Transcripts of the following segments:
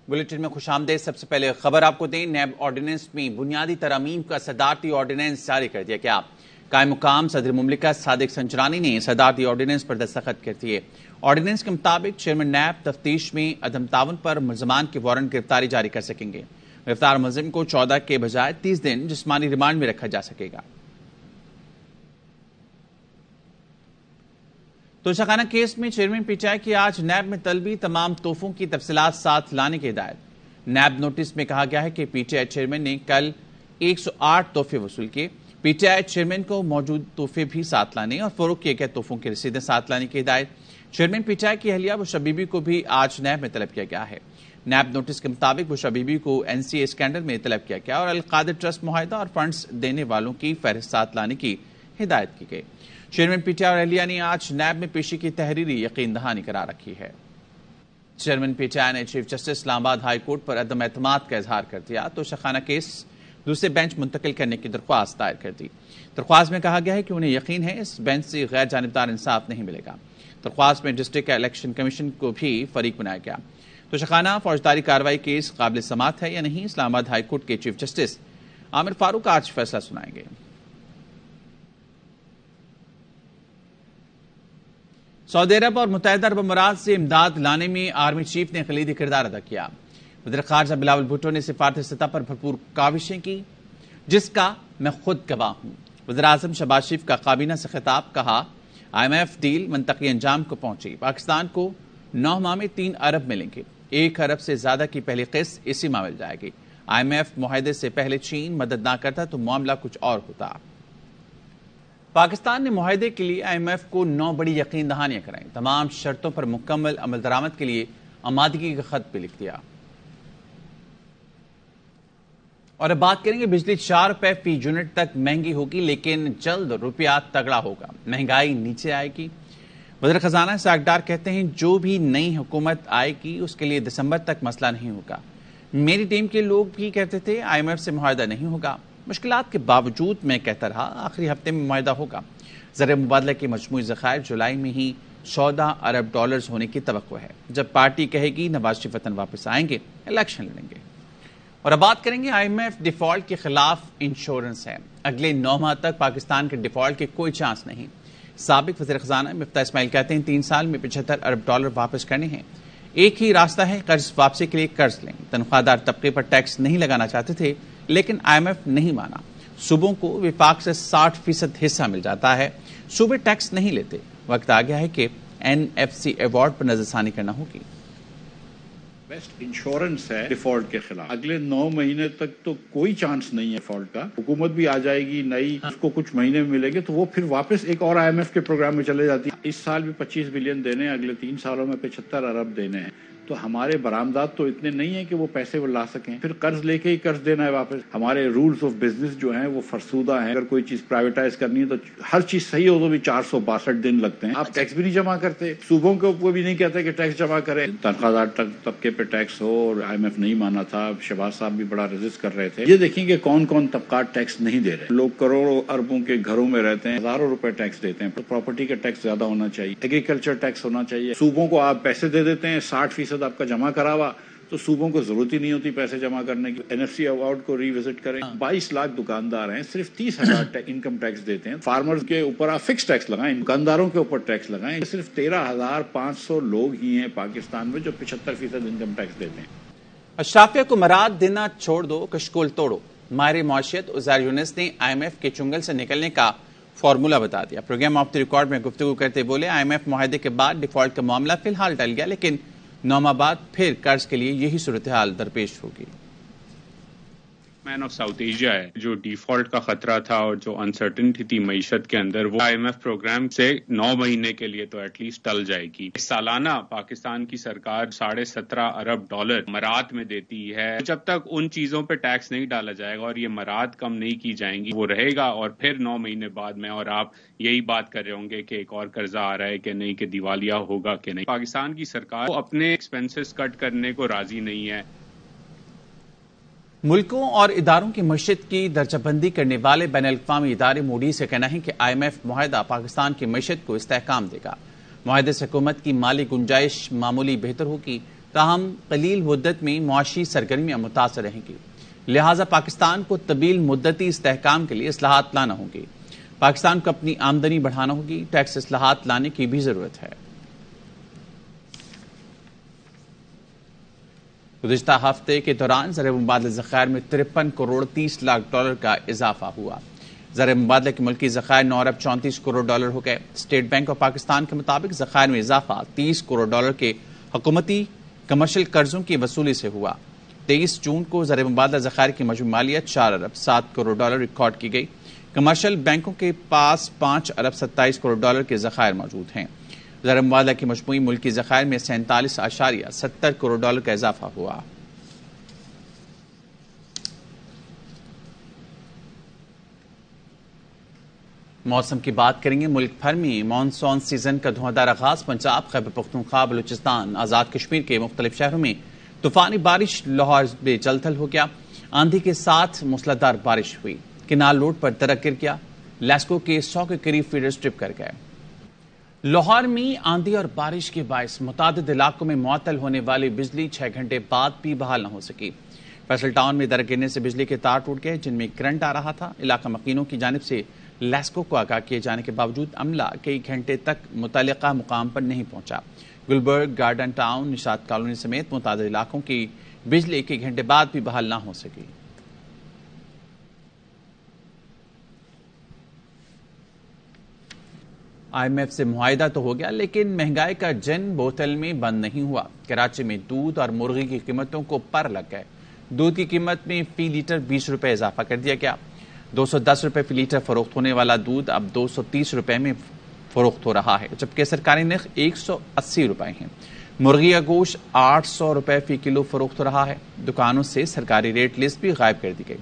Bulletin میں خوش آمدید۔ سب سے پہلے خبر آپ کو دیں، نیب آرڈیننس میں بنیادی ترامیم کا صدارتی آرڈیننس جاری کر دیا گیا۔ قائم مقام صدر مملکت صادق سنجرانی نے صدارتی آرڈیننس پر دستخط کر دیے۔ آرڈیننس کے مطابق چیئرمین نیب تفتیش میں عدم تعاون پر ملزمان کے وارنٹ گرفتاری جاری کر سکیں گے۔ گرفتار ملزم کو 14 کے بجائے 30 دن جسمانی ریمانڈ میں رکھا جا سکے گا۔ توشہ خانہ کیس میں چیئرمین پی ٹی آئی کی آج نیب میں طلبی تمام تحفوں کی تفصیلات ساتھ لانے کی ہدایت۔ نیب نوٹس میں کہا گیا ہے کہ پی ٹی آئی چیئرمین نے کل 108 تحفے وصول کیے۔ پی ٹی آئی چیئرمین کو موجود تحفے بھی ساتھ لانے اور فروخت کیے گئے تحفوں کی رسیدیں ساتھ لانے کی ہدایت۔ چیئرمین پی ٹی آئی کی اہلیہ بشریٰ بی بی کو بھی آج نیب میں طلب کیا گیا ہے۔ نیب نوٹس کے مطابق بشریٰ بی بی کو این سی اے اسکینڈل میں طلب کیا گیا اور القادر ٹرسٹ معاہدہ اور فنڈز دینے والوں کی فہرست ساتھ لانے کی ہدایت کی گئی۔ چیئرمین پی ٹی آئی اور اہلیہ نے آج نیب میں پیشی کی تحریری یقین دہانی کرا رکھی ہے۔ چیئرمین پی ٹی آئی نے چیف جسٹس اسلام آباد ہائی کورٹ پر عدم اعتماد کا اظہار کر دیا تو شاخانہ کیس دوسرے بینچ منتقل کرنے کی درخواست دائر کر دی۔ درخواست میں کہا گیا ہے کہ انہیں یقین ہے اس بینچ سے غیر جانبدار انصاف نہیں ملے گا۔ درخواست میں ڈسٹرکٹ الیکشن کمیشن کو بھی فریق بنایا گیا۔ تو شاخانہ فوجداری کارروائی کیس قابل سماعت ہے یا نہیں، اسلام آباد ہائی کورٹ کے چیف جسٹس عامر فاروق آج فیصلہ سنائیں گے۔ سعودی عرب اور متحدہ عرب امارات سے امداد لانے میں آرمی چیف نے کلیدی کردار ادا کیا۔ وزیر خارجہ بلاول بھٹو نے سفارتی سطح پر بھرپور کاوشیں کی جس کا میں خود گواہ ہوں۔ وزیر اعظم شہباز شریف کا کابینہ سے خطاب، کہا آئی ایم ایف ڈیل منطقی انجام کو پہنچی، پاکستان کو 9 ماہ میں 3 ارب ملیں گے، 1 ارب سے زیادہ کی پہلی قسط اسی ماہ مل جائے گی۔ آئی ایم ایف معاہدے سے پہلے چین مدد نہ کرتا تو معاملہ کچھ اور ہوتا۔ پاکستان نے معاہدے کے لیے آئی ایم ایف کو 9 بڑی یقین دہانیاں کرائیں، تمام شرطوں پر مکمل عمل درآمد کے لیے آمادگی کا خط بھی لکھ دیا۔ اور اب بات کریں گے، بجلی 4 روپے فی یونٹ تک مہنگی ہوگی لیکن جلد روپیہ تگڑا ہوگا، مہنگائی نیچے آئے گی۔ وزیر خزانہ اسحاق ڈار کہتے ہیں جو بھی نئی حکومت آئے گی اس کے لیے دسمبر تک مسئلہ نہیں ہوگا۔ میری ٹیم کے لوگ بھی کہتے تھے آئی ایم ایف سے معاہدہ نہیں ہوگا، مشکلات کے باوجود میں کہتا رہا آخری ہفتے میں معاہدہ ہوگا۔ زر مبادلہ کے مجموعی ذخائر جولائی میں ہی 14 ارب ڈالرز ہونے کی توقع ہے۔ جب پارٹی کہے گی نواز شریف وطن واپس آئیں گے، الیکشن لڑیں گے۔ اور اب بات کریں گے آئی ایم ایف ڈیفالٹ کے خلاف انشورنس ہے، اگلے 9 ماہ تک پاکستان کے ڈیفالٹ کے کوئی چانس نہیں۔ سابق وزیر خزانہ مفتاح اسماعیل کہتے ہیں 3 سال میں 75 ارب ڈالر واپس کرنے ہیں۔ ایک ہی راستہ ہے، قرض واپسی کے لیے قرض لیں۔ تنخواہ دار طبقے پر ٹیکس نہیں لگانا چاہتے تھے لیکن آئی ایم ایف نہیں مانا۔ صوبوں کو وفاق سے 60% حصہ مل جاتا ہے، صوبے ٹیکس نہیں لیتے۔ وقت آ گیا ہے کہ این ایف سی ایوارڈ پر نظر ثانی کرنا ہوگی۔ بیسٹ انشورنس ہے ڈیفالٹ کے خلاف۔ اگلے 9 مہینے تک تو کوئی چانس نہیں ہے ڈیفالٹ کا۔ حکومت بھی آ جائے گی نئی، اس کو کچھ مہینے ملیں گے تو وہ پھر واپس ایک اور آئی ایم ایف کے پروگرام میں چلے جاتی ہے۔ اس سال بھی 25 بلین دینے ہیں، اگلے 3 سالوں میں 75 ارب دینے ہیں۔ تو ہمارے برآمدات تو اتنے نہیں ہیں کہ وہ پیسے وہ لا سکیں، پھر قرض لے کے ہی قرض دینا ہے واپس۔ ہمارے رولز آف بزنس جو ہیں وہ فرسودہ ہیں۔ اگر کوئی چیز پرائیویٹائز کرنی ہے تو ہر چیز صحیح ہو تو بھی 462 دن لگتے ہیں۔ آپ ٹیکس بھی نہیں جمع کرتے، صوبوں کے اوپر بھی نہیں کہتے کہ ٹیکس جمع کریں۔ تنخواہ دار طبقے پہ ٹیکس ہو اور آئی ایم ایف نہیں مانا تھا، شہباز صاحب بھی بڑا ریزسٹ کر رہے تھے۔ یہ دیکھیں کہ کون کون طبقات ٹیکس نہیں دے رہے۔ لوگ کروڑوں اربوں کے گھروں میں رہتے ہیں، ہزاروں روپے ٹیکس دیتے ہیں۔ پراپرٹی کا ٹیکس زیادہ ہونا چاہیے، ایگریکلچر ٹیکس ہونا چاہیے۔ صوبوں کو آپ پیسے دے دیتے ہیں، 60% آپ کا جمع کرا ہوا، تو صوبوں کو ضرورت ہی نہیں ہوتی پیسے جمع کرنے کی۔ این ایف سی ایوارڈ کو ری وزٹ کریں، 22 لاکھ دکاندار ہیں، صرف 30,000 انکم ٹیکس دیتے ہیں۔ فارمرز کے اوپر آپ فکس ٹیکس لگائیں، دکانداروں کے اوپر ٹیکس لگائیں۔ صرف 13,500 لوگ ہی ہیں پاکستان میں جو 75% انکم ٹیکس دیتے ہیں۔ اشرافیہ کو مراد دینا چھوڑ دو، کشکول توڑو، ماہر معاشیت عزیر یونس نے آئی ایم ایف کے چنگل سے نکلنے کا فارمولہ بتا دیا۔ پروگرام آف دی ریکارڈ میں گفتگو کرتے بولے آئی ایم ایف معاہدے کے بعد ڈیفالٹ کا معاملہ فی الحال ٹل گیا لیکن 9 ماہ بعد پھر قرض کے لیے یہی صورتحال درپیش ہوگی۔ مین آف ساؤتھ ایشیا ہے، جو ڈیفالٹ کا خطرہ تھا اور جو انسرٹنٹی تھی معیشت کے اندر، وہ آئی ایم ایف پروگرام سے 9 مہینے کے لیے تو ایٹ لیسٹ ٹل جائے گی۔ سالانہ پاکستان کی سرکار 17.5 ارب ڈالر امارات میں دیتی ہے۔ جب تک ان چیزوں پہ ٹیکس نہیں ڈالا جائے گا اور یہ امارات کم نہیں کی جائیں گی، وہ رہے گا۔ اور پھر 9 مہینے بعد میں اور آپ یہی بات کر رہے ہوں گے کہ ایک اور قرضہ آ رہا ہے کہ نہیں، کہ دیوالیہ ہوگا کہ نہیں۔ پاکستان کی سرکار اپنے ایکسپینسز کٹ کرنے کو راضی نہیں ہے۔ ملکوں اور اداروں کی معیشت کی درجہ بندی کرنے والے بین الاقوامی ادارے موڈی سے کہنا ہے کہ آئی ایم ایف معاہدہ پاکستان کی معیشت کو استحکام دے گا۔ معاہدے سے حکومت کی مالی گنجائش معمولی بہتر ہوگی، تاہم قلیل مدت میں معاشی سرگرمیاں متاثر رہیں گی، لہٰذا پاکستان کو طویل مدتی استحکام کے لیے اصلاحات لانا ہوں گی۔ پاکستان کو اپنی آمدنی بڑھانا ہوگی، ٹیکس اصلاحات لانے کی بھی ضرورت ہے۔ گزشتہ ہفتے کے دوران زر مبادلہ ذخائر میں 53 کروڑ 30 لاکھ ڈالر کا اضافہ ہوا۔ زر مبادلہ کے ملکی ذخائر 9 ارب 34 کروڑ ڈالر ہو گئے۔ اسٹیٹ بینک آف پاکستان کے مطابق ذخائر میں اضافہ 30 کروڑ ڈالر کے حکومتی کمرشل قرضوں کی وصولی سے ہوا۔ 23 جون کو زر مبادلہ ذخائر کی مجموعی مالیت 4 ارب 7 کروڑ ڈالر ریکارڈ کی گئی۔ کمرشل بینکوں کے پاس 5 ارب 27 کروڑ ڈالر کے ذخائر موجود ہیں۔ زر مبادلہ کے مجموعی ملکی ذخائر میں 47.70 کروڑ ڈالر کا اضافہ ہوا۔ موسم کی بات کریں گے۔ ملک بھر میں مانسون سیزن کا دھواں آغاز۔ پنجاب، خیبر پختونخوا، بلوچستان، آزاد کشمیر کے مختلف شہروں میں طوفانی بارش، لاہور میں جل تھل ہو گیا، آندھی کے ساتھ موسلادھار بارش ہوئی، کینال روڈ پر درخت گر گیا، لیسکو کے 100 کے قریب فیڈرز ٹرپ کر گئے۔ لاہور میں آندھی اور بارش کے باعث متعدد علاقوں میں معطل ہونے والی بجلی 6 گھنٹے بعد بھی بحال نہ ہو سکی۔ فیصل ٹاؤن میں درخت گرنے سے بجلی کے تار ٹوٹ گئے جن میں کرنٹ آ رہا تھا۔ علاقہ مکینوں کی جانب سے لیسکو کو آگاہ کیے جانے کے باوجود عملہ کئی گھنٹے تک متعلقہ مقام پر نہیں پہنچا۔ گلبرگ، گارڈن ٹاؤن، نشاط کالونی سمیت متعدد علاقوں کی بجلی کئی گھنٹے بعد بھی بحال نہ ہو سکی۔ IMF سے معاہدہ تو ہو گیا لیکن مہنگائی کا جن بوتل میں بند نہیں ہوا۔ کراچی میں دودھ اور مرغی کی قیمتوں کو پر لگ گئے۔ دودھ کی قیمت میں فی لیٹر 20 روپے اضافہ کر دیا گیا۔ 210 روپے فی لیٹر فروخت ہونے والا دودھ اب 230 روپے میں فروخت ہو رہا ہے، جبکہ سرکاری نرخ 180 روپے ہیں۔ مرغی کا گوشت 800 روپے فی کلو فروخت ہو رہا ہے۔ دکانوں سے سرکاری ریٹ لسٹ بھی غائب کر دی گئی۔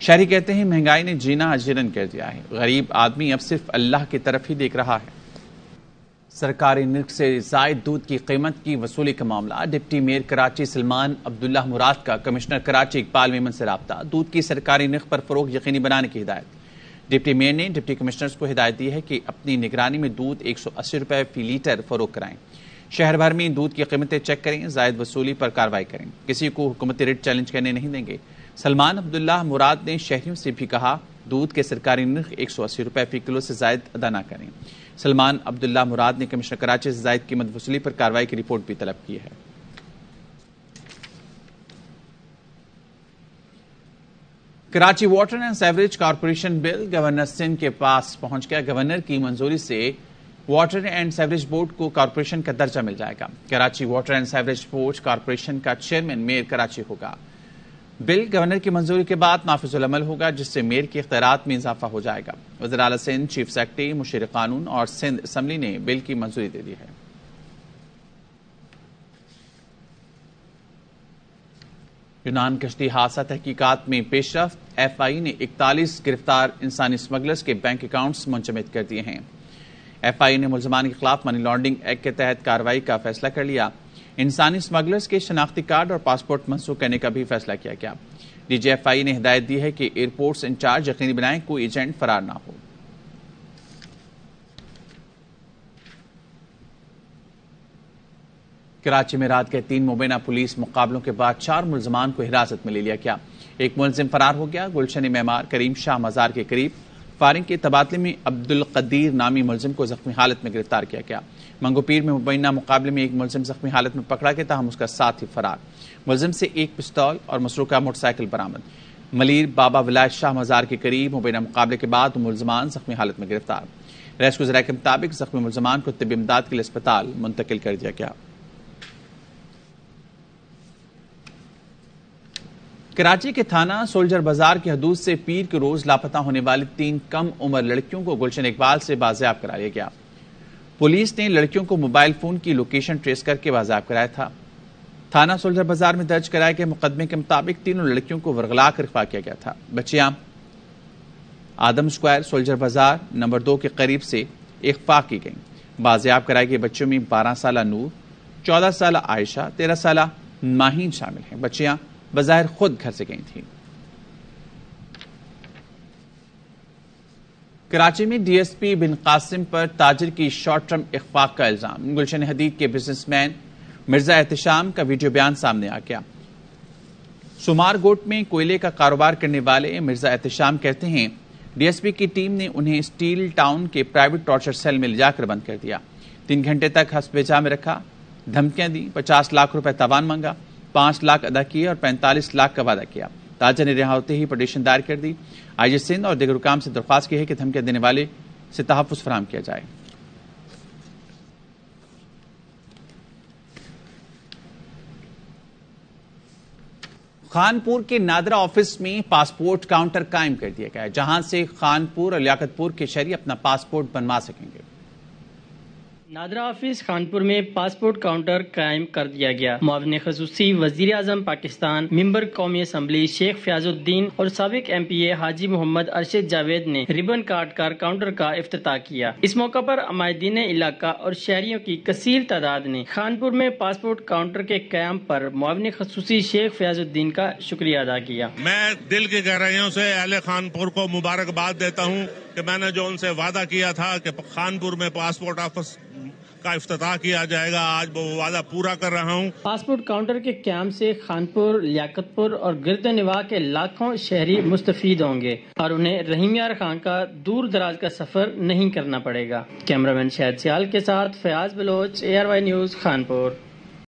شہری کہتے ہیں مہنگائی نے جینا اجیرن کر دیا ہے، غریب آدمی اب صرف اللہ کی طرف ہی دیکھ رہا ہے۔ سرکاری نرخ سے زائد دودھ کی قیمت کی وصولی کا معاملہ۔ ڈپٹی میئر کراچی سلمان عبداللہ مراد کا کمشنر کراچی اقبال میمن سے رابطہ۔ دودھ کی سرکاری نرخ پر فروغ یقینی بنانے کی ہدایت۔ ڈپٹی میئر نے ڈپٹی کمشنرز کو ہدایت دی ہے کہ اپنی نگرانی میں دودھ 180 روپے فی لیٹر فروخت کرائیں۔ شہر بھر میں دودھ کی قیمتیں چیک کریں، زائد وصولی پر کارروائی کریں، کسی کو حکومتی ریٹ چیلنج کرنے نہیں دیں گے۔ سلمان عبداللہ مراد نے شہریوں سے بھی کہا دودھ کے سرکاری نرخ 180 روپے فی کلو سے زائد ادا نہ کریں۔ سلمان عبداللہ مراد نے کمشنر کراچی سے زائد قیمت وصولی پر کارروائی کی رپورٹ بھی طلب کی ہے۔ Karachi water and sewerage corporation bill governor Sindh کے پاس پہنچ گیا۔ گورنر کی منظوری سے واٹر اینڈ سیوریج بورڈ کو کارپوریشن کا درجہ مل جائے گا۔ Karachi water and sewerage board corporation کا چیئرمین میئر کراچی ہوگا۔ بل گورنر کی منظوری کے بعد نافذ العمل ہوگا، جس سے میئر کے اختیارات میں اضافہ ہو جائے گا۔ وزیر اعلی سندھ، چیف سیکرٹری، مشیر قانون اور سندھ اسمبلی نے بل کی منظوری دے دی ہے۔ یونان کشتی حادثہ تحقیقات میں پیش رفت۔ FI نے 41 گرفتار انسانی اسمگلرز کے بینک اکاؤنٹس منجمد کر دیے ہیں۔ FI نے ملزمان کے خلاف منی لانڈرنگ ایکٹ کے تحت کارروائی کا فیصلہ کر لیا۔ انسانی اسمگلرز کے شناختی کارڈ اور پاسپورٹ منسوخ کرنے کا بھی فیصلہ کیا گیا۔ DG FI نے ہدایت دی ہے کہ ایئرپورٹس انچارج یقینی بنائیں کوئی ایجنٹ فرار نہ ہو۔ کراچی میں رات کے 3 مبینہ پولیس مقابلوں کے بعد 4 ملزمان کو حراست میں لے لیا گیا۔ ایک ملزم فرار ہو گیا۔ گلشن معمار کریم شاہ مزار کے قریب فائرنگ کے تبادلے میں عبد القدیر نامی ملزم کو زخمی حالت میں گرفتار کیا گیا۔ منگو پیر میں مبینہ مقابلے میں ایک ملزم زخمی حالت میں پکڑا گیا، تاہم اس کا ساتھی فرار۔ ملزم سے ایک پستول اور مسروقہ موٹر سائیکل برآمد۔ ملیر بابا ولایت شاہ مزار کے قریب مبینہ مقابلے کے بعد ملزمان زخمی حالت میں گرفتار۔ ریسکیو ذرائع کے مطابق زخمی ملزمان کو طبی امداد کے لیے اسپتال منتقل کر دیا گیا۔ کراچی کے تھانہ سولجر بازار کی حدود سے پیر کے روز لاپتہ ہونے والی 3 کم عمر لڑکیوں کو گلشن اقبال سے بازیاب کرا لیا گیا۔ پولیس نے لڑکیوں کو موبائل فون کی لوکیشن ٹریس کر کے بازیاب کرایا تھا۔ تھانہ سولجر بازار میں درج کرائے گئے مقدمے کے مطابق تینوں لڑکیوں کو ورغلا کر اغوا کیا گیا تھا۔ بچیاں آدم اسکوائر سولجر بازار نمبر 2 کے قریب سے اغوا کی گئیں۔ بازیاب کرائے گئے بچوں میں 12 سالہ نور، 14 سالہ عائشہ، 13 سالہ ماہین شامل ہیں۔ بچیاں بظاہر خود گھر سے گئی تھیں۔ کراچی میں DSP بن قاسم پر تاجر کی شارٹ ٹرم اغوا کا الزام۔ گلشن حدید کے بزنس مین مرزا احتشام کا ویڈیو بیان سامنے آ گیا۔ سمار گوٹ میں کوئلے کا کاروبار کرنے والے مرزا احتشام کہتے ہیں ڈی ایس پی کی ٹیم نے انہیں اسٹیل ٹاؤن کے پرائیویٹ ٹارچر سیل میں لے جا کر بند کر دیا، 3 گھنٹے تک حسب جا میں رکھا، دھمکیاں دی، 50 لاکھ روپے تاوان مانگا، 5 لاکھ ادا کیے اور 45 لاکھ کا وعدہ کیا۔ تاجر نے رہا ہوتے ہی پٹیشن دائر کر دی۔ آئی جی سندھ اور دیگر حکام سے درخواست کی ہے کہ دھمکیاں دینے والے سے تحفظ فراہم کیا جائے۔ خانپور کے نادرا آفس میں پاسپورٹ کاؤنٹر قائم کر دیا گیا ہے، جہاں سے خانپور اور لیاقت پور کے شہری اپنا پاسپورٹ بنوا سکیں گے۔ نادرا آفس خانپور میں پاسپورٹ کاؤنٹر قائم کر دیا گیا۔ معاون خصوصی وزیر اعظم پاکستان، ممبر قومی اسمبلی شیخ فیاض الدین اور سابق ایم پی اے حاجی محمد ارشد جاوید نے ربن کاٹ کر کاؤنٹر کا افتتاح کیا۔ اس موقع پر عمائدین علاقہ اور شہریوں کی کثیر تعداد نے خانپور میں پاسپورٹ کاؤنٹر کے قیام پر معاون خصوصی شیخ فیاض الدین کا شکریہ ادا کیا۔ میں دل کی گہرائیوں سے اہل خانپور کو مبارکباد دیتا ہوں کہ میں نے جو ان سے وعدہ کیا تھا کہ خانپور میں پاسپورٹ آفس کا افتتاح کیا جائے گا، آج وہ وعدہ پورا کر رہا ہوں۔ پاسپورٹ کاؤنٹر کے قیام سے خانپور، لیاقت پور اور گرد و نواح کے لاکھوں شہری مستفید ہوں گے اور انہیں رحیم یار خان کا دور دراز کا سفر نہیں کرنا پڑے گا۔ کیمرہ مین شاہد سیال کے ساتھ فیاض بلوچ، ARY نیوز خانپور۔